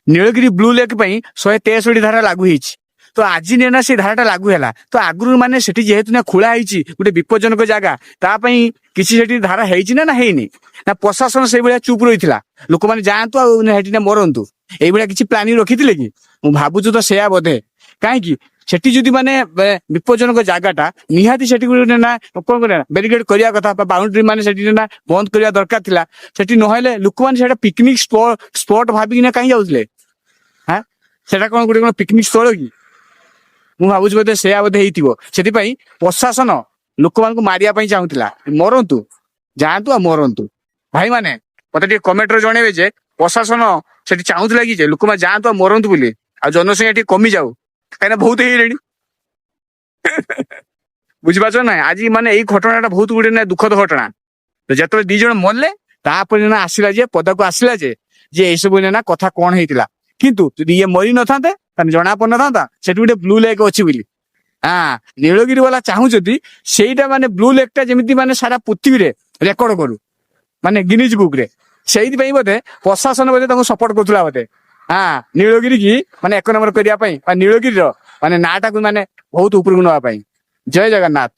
Nilgiri blue lake ପାଇଁ 163 ଧାରା ଲାଗୁ ହେଇଛି। ତ ଆଜି ନା ସେ ଧାରାଟା ଲାଗୁ ହେଲା। ତ ଆଗରୁ ମାନେ ସେଠି ଯେହେତୁ ନା ଖୋଳା ହେଇଛି ଗୋଟେ ବିପଜ୍ଜନକ ଜାଗା, ତା ପାଇଁ କିଛି ସେଠି ଧାରା ହେଇଛି ନା ହେଇନି? ନା ପ୍ରଶାସନ ସେଇଭଳିଆ ଚୁପ ରହିଥିଲା, ଲୋକମାନେ ଯାଆନ୍ତୁ ଆଉ ସେଠି ନା ମରନ୍ତୁ, ଏଇଭଳିଆ କିଛି ପ୍ଲାନିଂ ରଖିଥିଲେ କି? ମୁଁ ଭାବୁଛୁ ତ ସେଇଆ ବୋଧେ। କାହିଁକି ସେଠି ଯଦି ମାନେ ବିପଜ୍ଜନକ ଜାଗାଟା ନିହାତି ସେଠି ଗୋଟେ ନା କଣ କରିବା, ବ୍ୟାରିକେଡ କରିବା କଥା ବା ବାଉଣ୍ଡ୍ରି ମାନେ ସେଠି ନା ବନ୍ଦ କରିବା ଦରକାର ଥିଲା। ସେଠି ନହେଲେ ଲୋକମାନେ ସେଟା ପିକନିକ ସ୍ପଟ ଭାବିକିନା କାହିଁ ଯାଉଥିଲେ? ହଁ, ସେଟା କଣ ଗୋଟେ କଣ ପିକନିକ ସ୍ଥଳ କି? ମୁଁ ଭାବୁଛି ବୋଧେ ସେଇଆ ବୋଧେ ହେଇଥିବ। ସେଥିପାଇଁ ପ୍ରଶାସନ ଲୋକମାନଙ୍କୁ ମାରିବା ପାଇଁ ଚାହୁଁଥିଲା। ମରନ୍ତୁ, ଯାଆନ୍ତୁ ଆଉ ମରନ୍ତୁ। ଭାଇମାନେ ମତେ ଟିକେ କମେଣ୍ଟରେ ଜଣେଇବେ ଯେ ପ୍ରଶାସନ ସେଠି ଚାହୁଁଥିଲା କି ଯେ ଲୋକମାନେ ଯାଆନ୍ତୁ ଆଉ ମରନ୍ତୁ ବୋଲି, ଆଉ ଜନସଂଖ୍ୟା ଟିକେ କମିଯାଉ, କାହିଁକିନା ବହୁତ ହେଇଗଲେଣି। ବୁଝିପାରୁଛ ନା? ଆଜି ମାନେ ଏଇ ଘଟଣାଟା ବହୁତ ଗୋଟେ ନା ଦୁଃଖଦ ଘଟଣା। ତ ଯେତେବେଳେ 2 ଜଣ ମଲେ, ତାପରେ ନା ଆସିଲା ଯେ ପଦାକୁ ଆସିଲା ଯେ ଏଇସବୁ ନା କଥା କଣ ହେଇଥିଲା। କିନ୍ତୁ ଯଦି ଇଏ ମରି ନଥାନ୍ତେ ତାହେଲେ ଜଣା ପଡିନଥାନ୍ତା ସେଠି ଗୋଟେ ବ୍ଲୁ ଲେକ୍ ଅଛି ବୋଲି। ନୀଳଗିରି ବାଲା ଚାହୁଁଛନ୍ତି ସେଇଟା ମାନେ ବ୍ଲୁ ଲେକ୍ ଟା ଯେମିତି ମାନେ ସାରା ପୃଥିବୀରେ ରେକର୍ଡ କରୁ, ମାନେ ଗିନିଜ ବୁକ୍ ରେ। ସେଇଥିପାଇଁ ବୋଧେ ପ୍ରଶାସନ ବୋଧେ ତାଙ୍କୁ ସପୋର୍ଟ କରୁଥିଲା ବୋଧେ। ନୀଳଗିରି କି ମାନେ 1 ନମ୍ବର କରିବା ପାଇଁ, ବା ନୀଳଗିରିର ମାନେ ନାଁ ଟାକୁ ମାନେ ବହୁତ ଉପରକୁ ନବା ପାଇଁ। ଜୟ ଜଗନ୍ନାଥ।